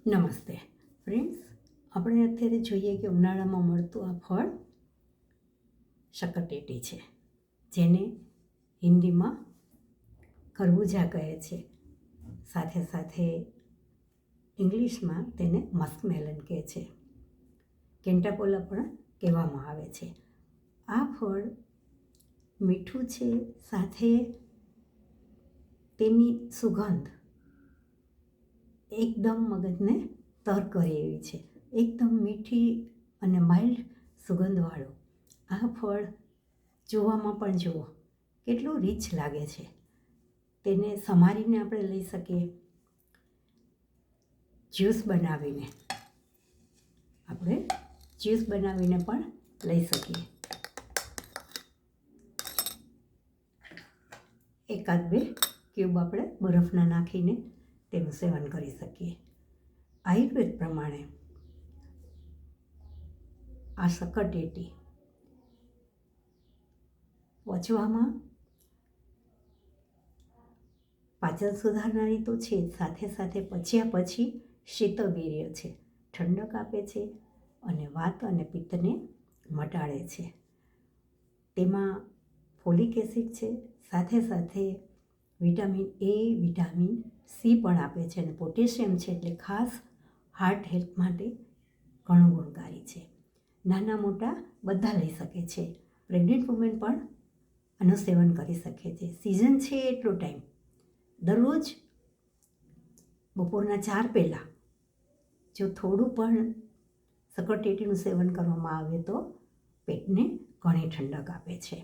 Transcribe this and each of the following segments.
નમસ્તે ફ્રેન્ડ્સ, આપણે અત્યારે જોઈએ કે ઉનાળામાં મળતું આ ફળ શકરટેટી છે, જેને હિન્દીમાં ખરબૂજા કહે છે. સાથે સાથે ઇંગ્લિશમાં તેને મસ્કમેલન કહે છે, કેન્ટાપોલા પણ કહેવામાં આવે છે. આ ફળ મીઠું છે, સાથે તેની સુગંધ એકદમ મગજને તર કરે એવી છે. એકદમ મીઠી અને માઇલ્ડ સુગંધવાળું આ ફળ જોવામાં પણ જુઓ કેટલું રીચ લાગે છે. તેને સમારીને આપણે લઈ શકીએ, જ્યુસ બનાવીને પણ લઈ શકીએ. એકાદ બે ક્યુબ આપણે બરફના નાખીને તેનું સેવન કરી શકીએ. આયુર્વેદ પ્રમાણે આ શકરટેટી પચવામાં પાચન સુધારનારી તો છે જ, સાથે સાથે પચ્યા પછી શીતળવીર્ય છે, ઠંડક આપે છે અને વાત અને પિત્તને મટાડે છે. તેમાં ફોલિક એસિડ છે, સાથે સાથે વિટામિન એ, વિટામિન સી પણ આપે છે અને પોટેશિયમ છે, એટલે ખાસ હાર્ટ હેલ્થ માટે ઘણું ગુણકારી છે. નાના મોટા બધા લઈ શકે છે. પ્રેગ્નન્ટ વુમેન પણ આનું સેવન કરી શકે છે. સિઝન છે એટલો ટાઈમ દરરોજ બપોરના 4 પહેલાં જો થોડું પણ શકરટેટીનું સેવન કરવામાં આવે તો પેટને ઘણી ઠંડક આપે છે.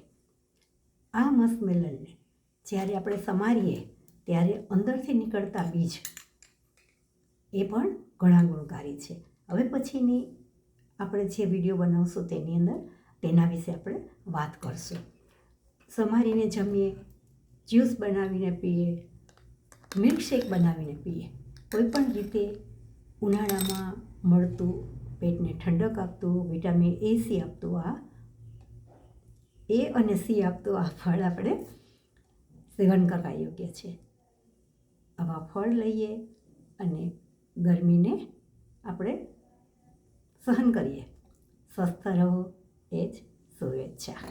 આ મસ્કમેલનને જ્યારે આપણે સમારીએ ત્યારે અંદરથી નીકળતા બીજ એ પણ ઘણા ગુણકારી છે. હવે પછીની આપણે જે વિડીયો બનાવશું તેની અંદર તેના વિશે આપણે વાત કરશું. સમારીને જમીએ, જ્યુસ બનાવીને પીએ, મિલ્કશેક બનાવીને પીએ, કોઈ પણ રીતે ઉનાળામાં મળતું પેટને ઠંડક આપતું, વિટામિન એ સી આપતું એ અને સી આપતું આ ફળ આપણે સેવન કરવા યોગ્ય છે. આવા ફળ લઈએ અને ગરમીને આપણે સહન કરીએ. સ્વસ્થ રહો એ જ શુભેચ્છા.